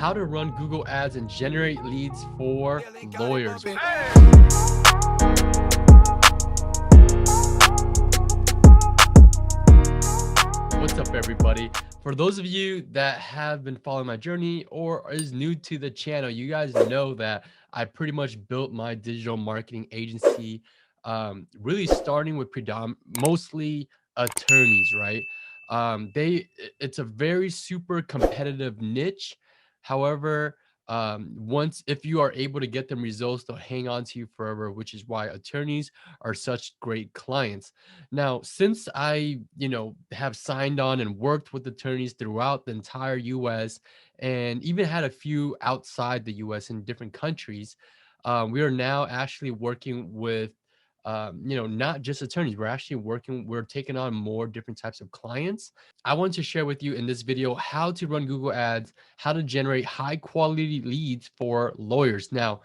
how to run Google Ads and generate leads for lawyers. What's up, everybody? For those of you that have been following my journey or is new to the channel, you guys know that I pretty much built my digital marketing agency, really starting with mostly attorneys, right? It's a very super competitive niche. However, once if you are able to get them results, they'll hang on to you forever, which is why attorneys are such great clients. Now, since I, have signed on and worked with attorneys throughout the entire US and even had a few outside the US in different countries, we are now actually working with, not just attorneys. We're taking on more different types of clients. I want to share with you in this video how to run Google Ads, how to generate high quality leads for lawyers. Now,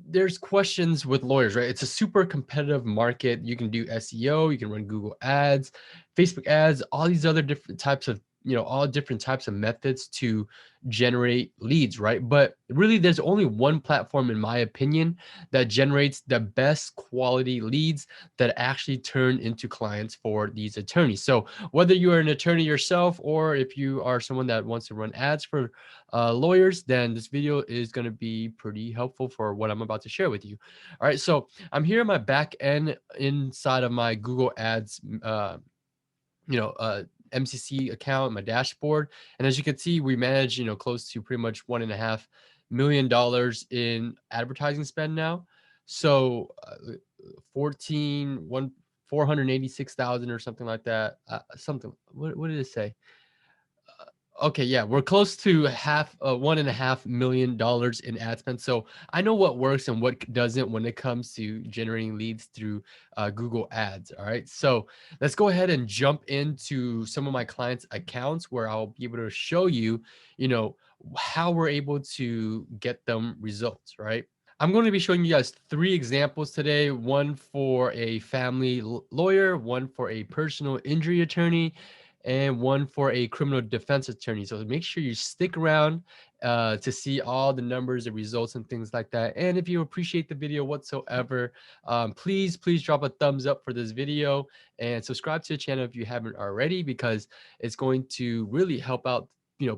there's questions with lawyers, right? It's a super competitive market. You can do SEO, you can run Google Ads, Facebook ads, all these other different types of, all different types of methods to generate leads, right? But really, there's only one platform, in my opinion, that generates the best quality leads that actually turn into clients for these attorneys. So whether you are an attorney yourself or if you are someone that wants to run ads for lawyers, then this video is going to be pretty helpful for what I'm about to share with you. All right, so I'm here in my back end inside of my Google Ads, MCC account, my dashboard, and as you can see, we manage close to pretty much $1.5 million in advertising spend now. So 486,000 or something like that. Something. What did it say? Okay, yeah, we're close to $1.5 million in ad spend. So I know what works and what doesn't when it comes to generating leads through Google Ads. All right, so let's go ahead and jump into some of my clients' accounts where I'll be able to show you, how we're able to get them results. Right. I'm going to be showing you guys 3 examples today, one for a family lawyer, one for a personal injury attorney, and one for a criminal defense attorney. So make sure you stick around to see all the numbers, the results, and things like that. And if you appreciate the video whatsoever, please drop a thumbs up for this video and subscribe to the channel if you haven't already, because it's going to really help out,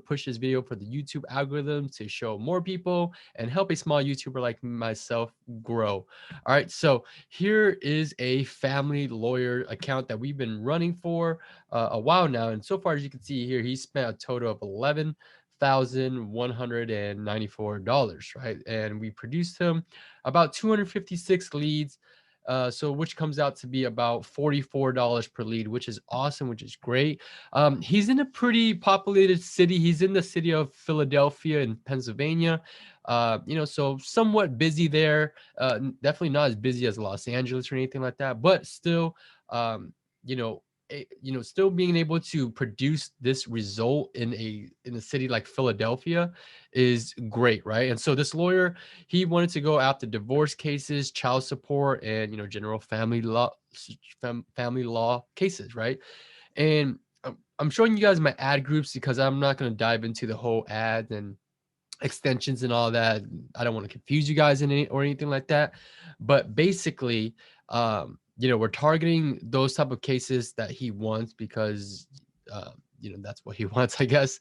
push this video for the YouTube algorithm to show more people and help a small YouTuber like myself grow. All right, so here is a family lawyer account that we've been running for a while now, and so far, as you can see here, he spent a total of $11,194, right? And we produced him about 256 leads, so which comes out to be about $44 per lead, which is awesome, which is great. He's in a pretty populated city. He's in the city of Philadelphia in Pennsylvania. So somewhat busy there. Definitely not as busy as Los Angeles or anything like that, but still, you know, still being able to produce this result in a city like Philadelphia is great, right? And so this lawyer, he wanted to go after divorce cases, child support, and general family law cases, right? And I'm showing you guys my ad groups because I'm not going to dive into the whole ad and extensions and all that. I don't want to confuse you guys or anything like that. But basically, we're targeting those type of cases that he wants because, that's what he wants, I guess.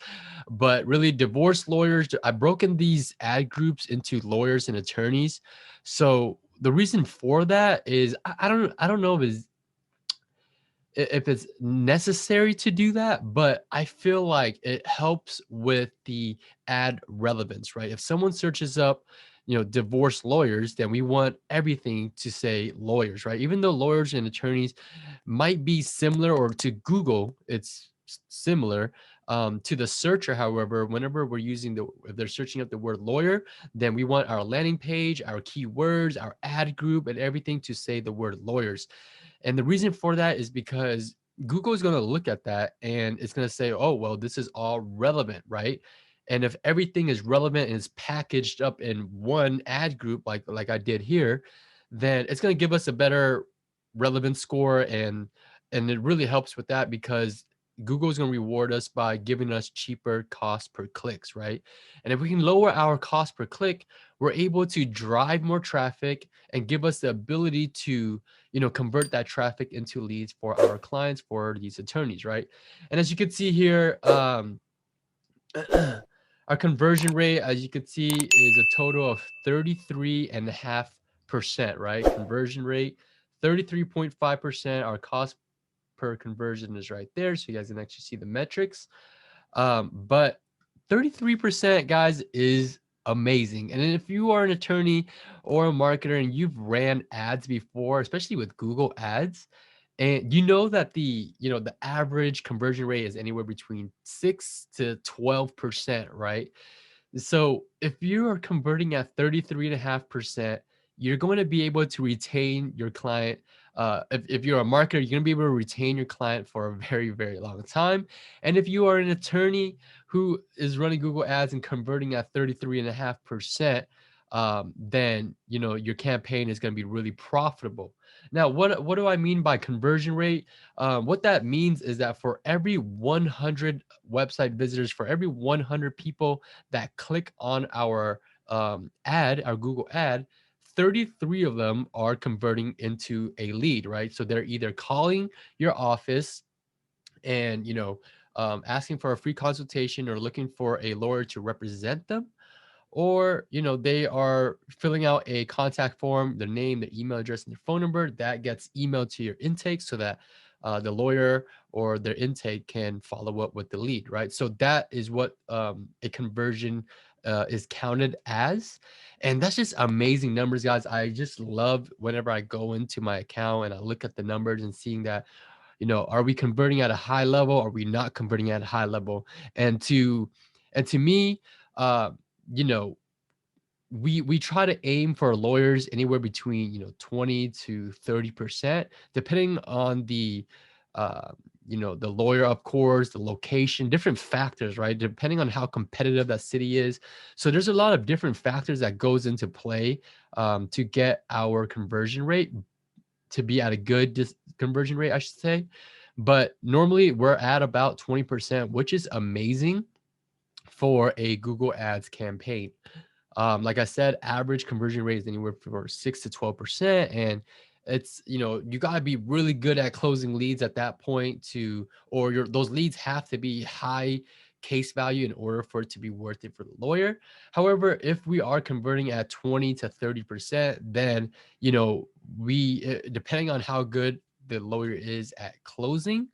But really, divorce lawyers, I've broken these ad groups into lawyers and attorneys. So the reason for that is I don't know if it's necessary to do that, but I feel like it helps with the ad relevance, right? If someone searches up, divorce lawyers, then we want everything to say lawyers, right? Even though lawyers and attorneys might be similar, or to Google, it's similar. To the searcher, however, whenever if they're searching up the word lawyer, then we want our landing page, our keywords, our ad group, and everything to say the word lawyers. And the reason for that is because Google is going to look at that and it's going to say, oh, well, this is all relevant, right? And if everything is relevant and is packaged up in one ad group, like I did here, then it's going to give us a better relevance score. And it really helps with that because Google is going to reward us by giving us cheaper cost per clicks, right? And if we can lower our cost per click, we're able to drive more traffic and give us the ability to, convert that traffic into leads for our clients, for these attorneys, right? And as you can see here, our conversion rate, as you can see, is a total of 33.5%, right? Conversion rate, 33.5%. Our cost per conversion is right there, so you guys can actually see the metrics. But 33%, guys, is amazing. And if you are an attorney or a marketer and you've ran ads before, especially with Google Ads, and you know that the average conversion rate is anywhere between 6 to 12%, right? So if you are converting at 33.5%, you're going to be able to retain your client. If you're a marketer, you're going to be able to retain your client for a very, very long time. And if you are an attorney who is running Google Ads and converting at 33.5%, then your campaign is going to be really profitable. Now, what do I mean by conversion rate? What that means is that for every 100 website visitors, for every 100 people that click on our our Google ad, 33 of them are converting into a lead, right? So they're either calling your office and, asking for a free consultation or looking for a lawyer to represent them, or they are filling out a contact form, their name, their email address, and their phone number that gets emailed to your intake so that the lawyer or their intake can follow up with the lead, right? So that is what a conversion is counted as. And that's just amazing numbers, guys. I just love whenever I go into my account and I look at the numbers and seeing that, are we converting at a high level? Are we not converting at a high level? And to me, uh, you know, we try to aim for lawyers anywhere between 20 to 30%, depending on uh, the lawyer, of course, the location, different factors, right? Depending on how competitive that city is. So there's a lot of different factors that goes into play to get our conversion rate to be at a good conversion rate, I should say. But normally we're at about 20%, which is amazing for a Google Ads campaign. Like I said, average conversion rate is anywhere from 6 to 12%. And it's, you got to be really good at closing leads at that point or those leads have to be high case value in order for it to be worth it for the lawyer. However, if we are converting at 20 to 30%, then, depending on how good the lawyer is at closing,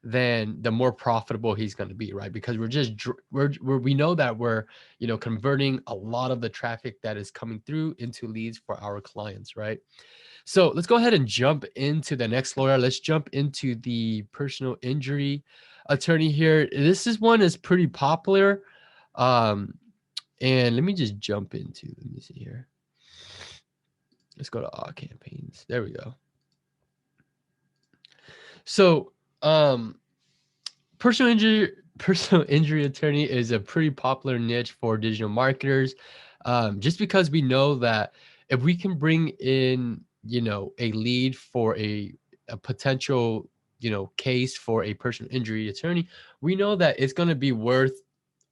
then the more profitable he's going to be, right? Because we know that we're converting a lot of the traffic that is coming through into leads for our clients, right? So let's go ahead and jump into the next lawyer. Let's jump into the personal injury attorney here. One is pretty popular. And let me just jump into, let me see here. Let's go to all campaigns. There we go. So, personal injury attorney is a pretty popular niche for digital marketers, just because we know that if we can bring in, a lead for a potential, case for a personal injury attorney, we know that it's going to be worth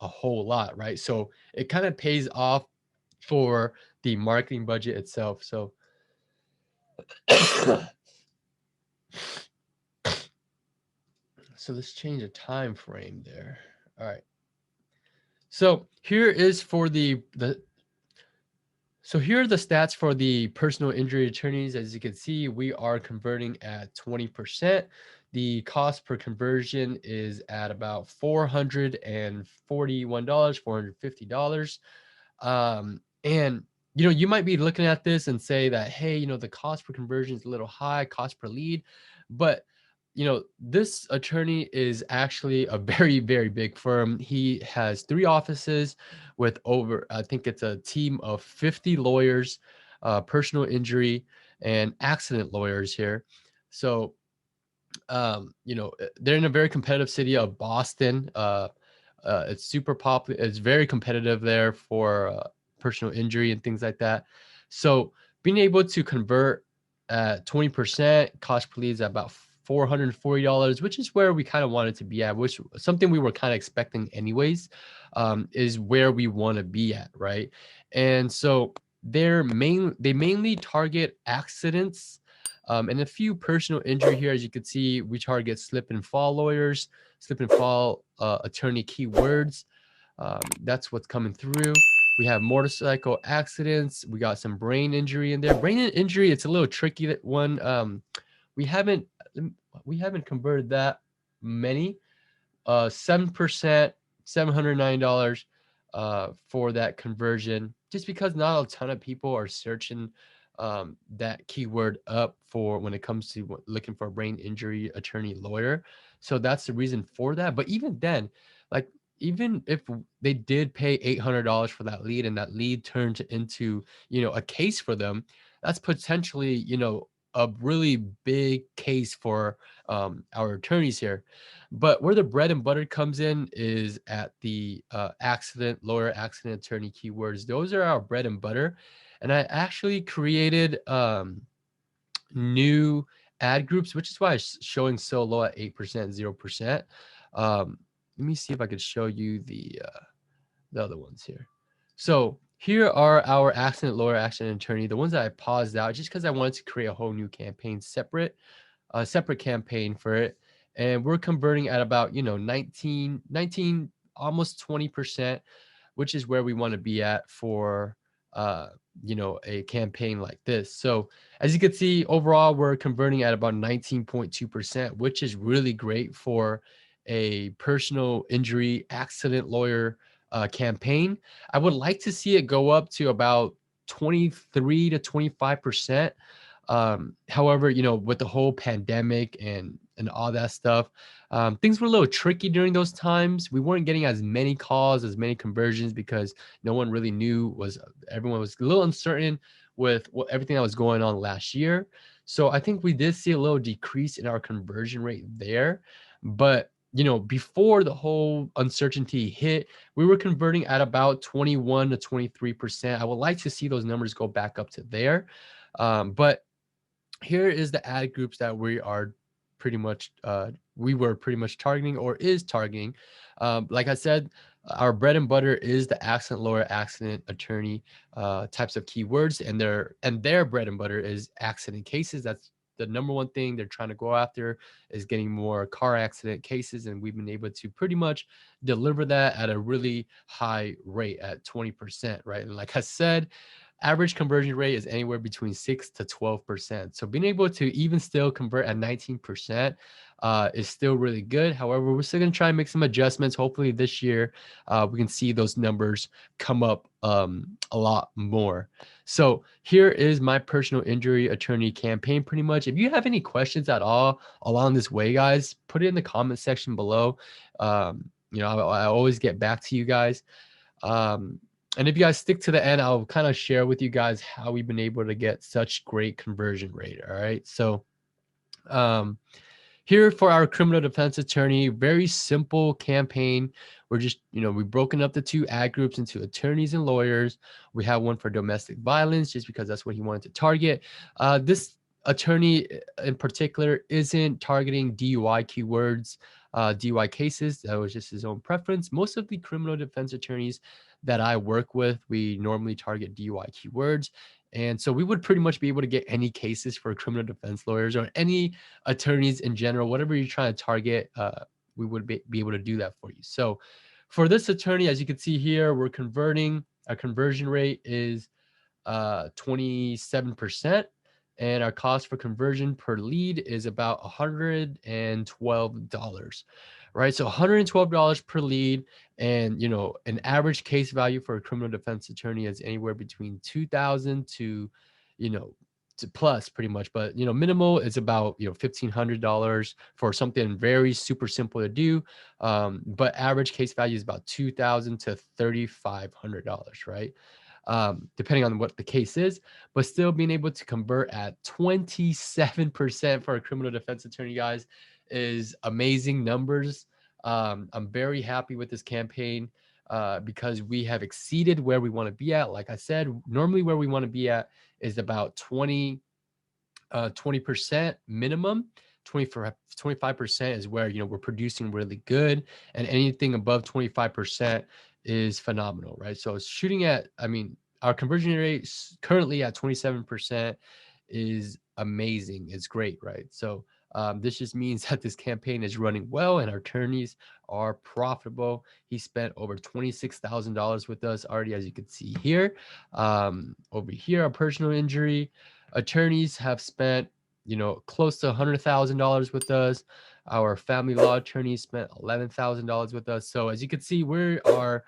a whole lot, right? So it kind of pays off for the marketing budget itself. So so let's change the time frame there. All right. So here is for so here are the stats for the personal injury attorneys. As you can see, we are converting at 20%. The cost per conversion is at about $441, $450. And you might be looking at this and say that, hey, the cost per conversion is a little high, cost per lead, but this attorney is actually a very, very big firm. He has 3 offices with I think it's a team of 50 lawyers, personal injury and accident lawyers here. So, they're in a very competitive city of Boston. It's super popular. It's very competitive there for personal injury and things like that. So being able to convert at 20%, cost per lead is about $440, which is where we kind of wanted to be at, which something we were kind of expecting anyways, is where we want to be at, right? And so they mainly target accidents, and a few personal injury here. As you can see, we target slip and fall lawyers, slip and fall attorney keywords. That's what's coming through. We have motorcycle accidents. We got some brain injury in there. Brain injury, it's a little tricky, that one. We haven't we haven't converted that many. 7%, $709 for that conversion, just because not a ton of people are searching that keyword up for when it comes to looking for a brain injury attorney lawyer. So that's the reason for that. But even then, like, even if they did pay $800 for that lead and that lead turned into, a case for them, that's potentially, a really big case for our attorneys here. But where the bread and butter comes in is at the accident lawyer, accident attorney keywords. Those are our bread and butter. And I actually created new ad groups, which is why it's showing so low at 8%, 0%. Let me see if I could show you the other ones here. So here are our accident lawyer, accident attorney, the ones that I paused out just because I wanted to create a whole new campaign, a separate campaign for it. And we're converting at about, 19, almost 20%, which is where we want to be at for, a campaign like this. So as you can see, overall, we're converting at about 19.2%, which is really great for a personal injury accident lawyer campaign. I would like to see it go up to about 23 to 25%. However, with the whole pandemic and all that stuff, things were a little tricky during those times. We weren't getting as many calls, as many conversions, because no one really knew. Everyone was a little uncertain with everything that was going on last year. So I think we did see a little decrease in our conversion rate there. But before the whole uncertainty hit, we were converting at about 21 to 23%. I would like to see those numbers go back up to there. But here is the ad groups that we are pretty much we were pretty much targeting, or is targeting. Like I said, our bread and butter is the accident lawyer, accident attorney types of keywords, and their bread and butter is accident cases. That's the number one thing they're trying to go after, is getting more car accident cases, and we've been able to pretty much deliver that at a really high rate at 20%, right? And like I said, average conversion rate is anywhere between 6 to 12%. So being able to even still convert at 19% is still really good. However, we're still going to try and make some adjustments. Hopefully this year we can see those numbers come up a lot more. So here is my personal injury attorney campaign pretty much. If you have any questions at all along this way, guys, put it in the comment section below. I always get back to you guys. And if you guys stick to the end, I'll kind of share with you guys how we've been able to get such great conversion rate. All right. So here for our criminal defense attorney, very simple campaign. We're just, we've broken up the two ad groups into attorneys and lawyers. We have one for domestic violence just because that's what he wanted to target. This attorney in particular isn't targeting DUI keywords, DUI cases. That was just his own preference. Most of the criminal defense attorneys that I work with, we normally target DUI keywords. And so we would pretty much be able to get any cases for criminal defense lawyers or any attorneys in general, whatever you're trying to target, we would be able to do that for you. So for this attorney, as you can see here, we're converting. Our conversion rate is 27%. And our cost for conversion per lead is about $112, right? So $112 per lead. And, an average case value for a criminal defense attorney is anywhere between $2,000 to, to plus pretty much. But, minimal is about, $1,500 for something very super simple to do. But average case value is about $2,000 to $3,500, right? Depending on what the case is, but still being able to convert at 27% for a criminal defense attorney, guys, is amazing numbers. I'm very happy with this campaign because we have exceeded where we want to be at. Like I said, normally where we want to be at is about 20% minimum 25% is where, we're producing really good, and anything above 25% is phenomenal, right? So it's shooting at, I mean, our conversion rate is currently at 27% is amazing. It's great, right? So this just means that this campaign is running well and our attorneys are profitable. He spent over $26,000 with us already, as you can see here. Over here, our personal injury attorneys have spent, close to $100,000 with us. Our family law attorneys spent $11,000 with us. So as you can see, we are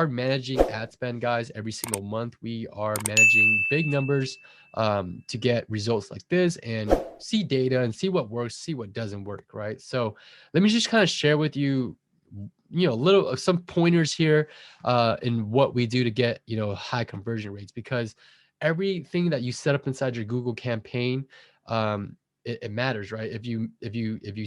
managing ad spend, guys. Every single month, we are managing big numbers to get results like this and see data and see what works, see what doesn't work, right? So let me just kind of share with you, little some pointers here in what we do to get, high conversion rates, because everything that you set up inside your Google campaign, it matters, right? If you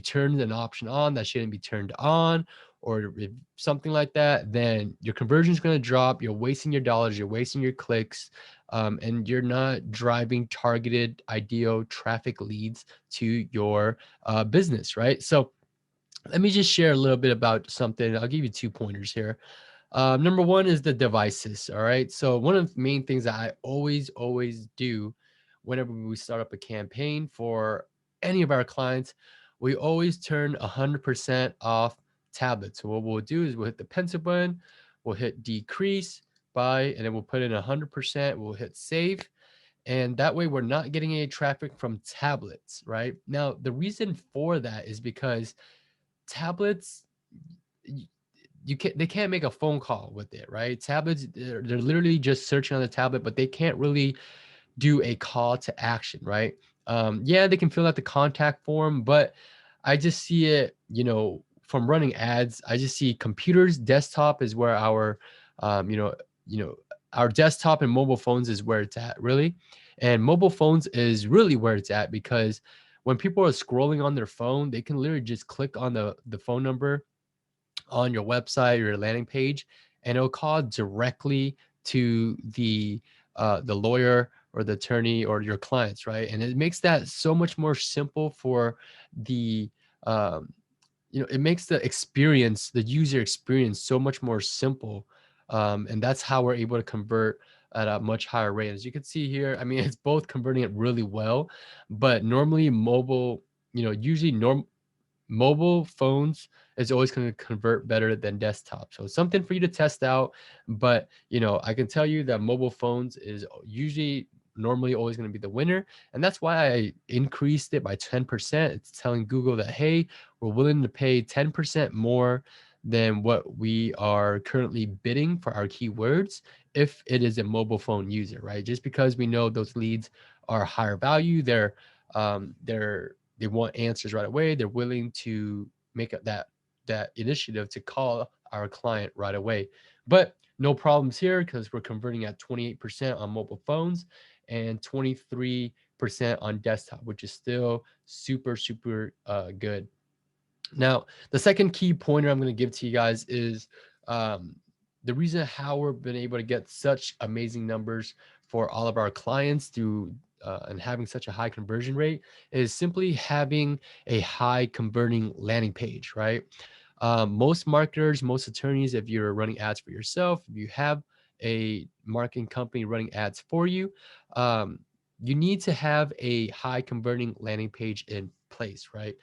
turn an option on that shouldn't be turned on, or if something like that, then your conversion is going to drop. You're wasting your dollars, you're wasting your clicks, and you're not driving targeted, ideal traffic leads to your business, right? So let me just share a little bit about something. I'll give you 2 pointers here. Number one is the devices. All right. So one of the main things that I always do whenever we start up a campaign for any of our clients, we always turn 100% off tablets. So what we'll do is we'll hit the pencil button, we'll hit decrease by, and then we'll put in 100%. We'll hit save. And that way we're not getting any traffic from tablets, right? Now, the reason for that is because tablets, they can't make a phone call with it, right? Tablets, they're literally just searching on the tablet, but they can't really do a call to action, right? Yeah, they can fill out the contact form, but I just see it, from running ads. I just see computers, desktop is where our, um, you know, you know, our desktop and mobile phones is where it's at, really. And mobile phones is really where it's at, because when people are scrolling on their phone, they can literally just click on the phone number on your website or your landing page, and it'll call directly to the lawyer or the attorney or your clients, right? And it makes that so much more simple for the um, it makes the user experience so much more simple, and that's how we're able to convert at a much higher rate. As you can see here, I mean, it's both converting it really well, but normally mobile, usually mobile phones is always going to convert better than desktop. So it's something for you to test out. But I can tell you that mobile phones is usually normally always going to be the winner. And that's why I increased it by 10%. It's telling Google that, hey, we're willing to pay 10% more than what we are currently bidding for our keywords if it is a mobile phone user, right? Just because we know those leads are higher value, they want answers right away. They're willing to make that initiative to call our client right away. But no problems here, because we're converting at 28% on mobile phones and 23% on desktop, which is still super, super good. Now, the second key pointer I'm going to give to you guys is um, the reason how we've been able to get such amazing numbers for all of our clients through and having such a high conversion rate is simply having a high converting landing page, right? Most marketers, most attorneys, if you're running ads for yourself, if you have a marketing company running ads for you, um, you need to have a high converting landing page in place, right?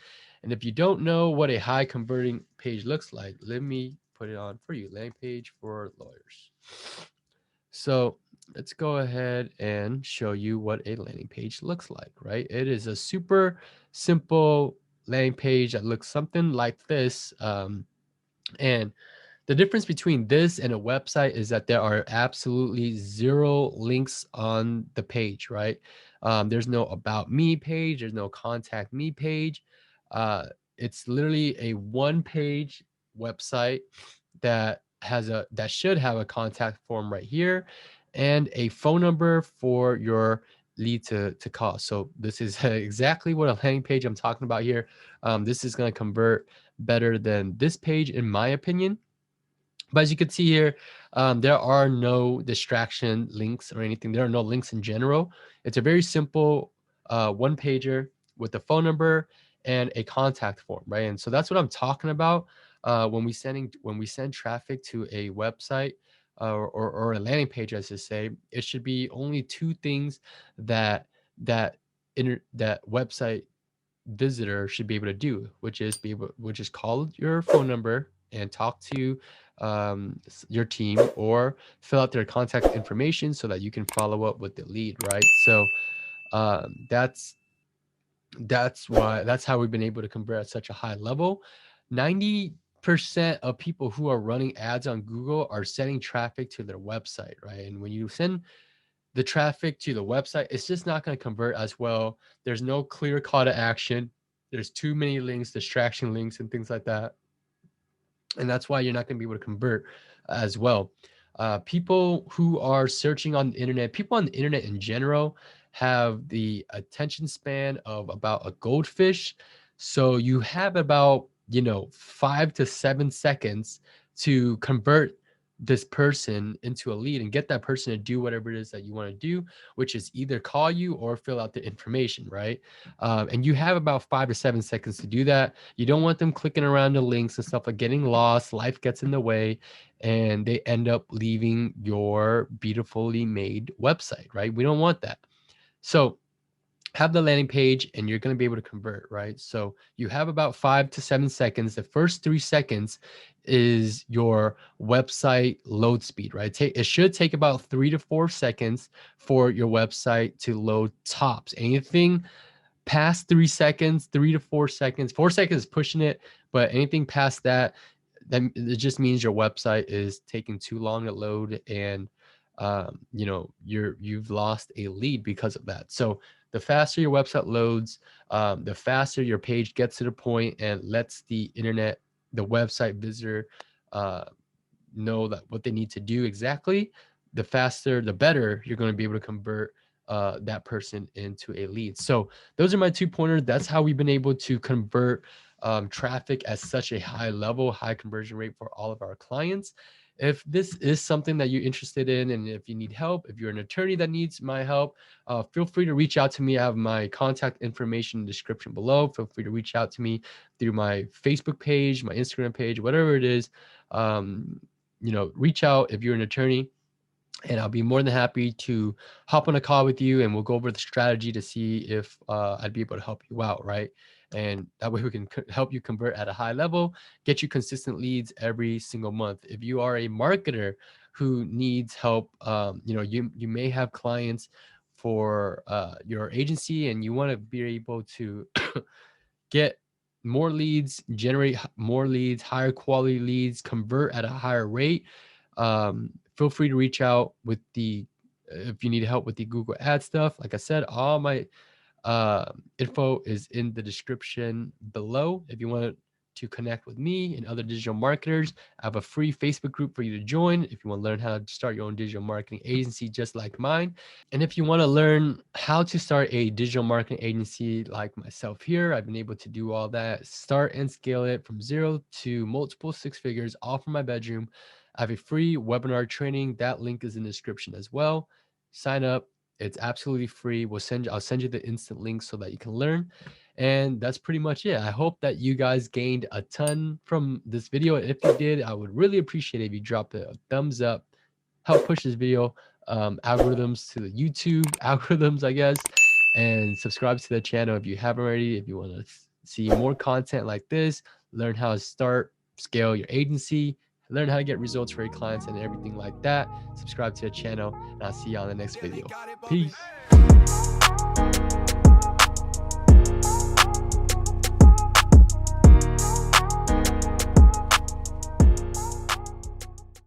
And if you don't know what a high converting page looks like, let me put it on for you. Landing page for lawyers. So let's go ahead and show you what a landing page looks like, right? It is a super simple landing page that looks something like this. And the difference between this and a website is that there are absolutely zero links on the page, right? There's no about me page, there's no contact me page. It's literally a one page website that should have a contact form right here and a phone number for your lead to call. So this is exactly what a landing page I'm talking about here. This is going to convert better than this page, in my opinion. But as you can see here, there are no distraction links or anything. There are no links in general. It's a very simple one pager with a phone number and a contact form, right? And so that's what I'm talking about when we send traffic to a website or a landing page, as I say. It should be only two things that that that website visitor should be able to do, which is call your phone number and talk to your team, or fill out their contact information so that you can follow up with the lead, right? So that's that's how we've been able to convert at such a high level. 90% of people who are running ads on Google are sending traffic to their website, right? And when you send the traffic to the website, it's just not going to convert as well. There's no clear call to action. There's too many links, distraction links, and things like that. And that's why you're not going to be able to convert as well. People who are searching on the internet, people on the internet in general, have the attention span of about a goldfish. So you have about 5 to 7 seconds to convert this person into a lead and get that person to do whatever it is that you want to do, which is either call you or fill out the information, right? And you have about 5 to 7 seconds to do that. You don't want them clicking around the links and stuff, like getting lost. Life gets in the way, and they end up leaving your beautifully made website, right? We don't want that. So have the landing page and you're going to be able to convert, right? So you have about 5 to 7 seconds. The first 3 seconds is your website load speed, right? It should take about 3 to 4 seconds for your website to load tops. Anything past 3 seconds, 3 to 4 seconds, 4 seconds is pushing it, but anything past that, then it just means your website is taking too long to load, and you've lost a lead because of that. So the faster your website loads, the faster your page gets to the point and lets the website visitor know that what they need to do exactly, the faster, the better you're going to be able to convert that person into a lead. So those are my 2 pointers. That's how we've been able to convert traffic at such a high level, high conversion rate for all of our clients. If this is something that you're interested in, and if you need help, if you're an attorney that needs my help, feel free to reach out to me. I have my contact information in the description below. Feel free to reach out to me through my Facebook page, my Instagram page, whatever it is. Reach out if you're an attorney, and I'll be more than happy to hop on a call with you, and we'll go over the strategy to see if I'd be able to help you out, right? And that way we can help you convert at a high level, get you consistent leads every single month. If you are a marketer who needs help, you may have clients for your agency, and you want to be able to get more leads, generate more leads, higher quality leads, convert at a higher rate. Feel free to reach out with if you need help with the Google ad stuff. Like I said, all my info is in the description below. If you want to connect with me and other digital marketers, I have a free Facebook group for you to join if you want to learn how to start your own digital marketing agency just like mine. And if you want to learn how to start a digital marketing agency like myself here, I've been able to do all that, start and scale it from 0 to multiple 6 figures, all from my bedroom. I have a free webinar training. That link is in the description as well. Sign up. It's absolutely free. I'll send you the instant link so that you can learn. And that's pretty much it. I hope that you guys gained a ton from this video. If you did, I would really appreciate it if you drop a thumbs up, help push this video algorithms to the YouTube algorithms, I guess, and subscribe to the channel if you haven't already. If you want to see more content like this, learn how to start, scale your agency, learn how to get results for your clients and everything like that, subscribe to the channel, and I'll see you on the next video. Peace.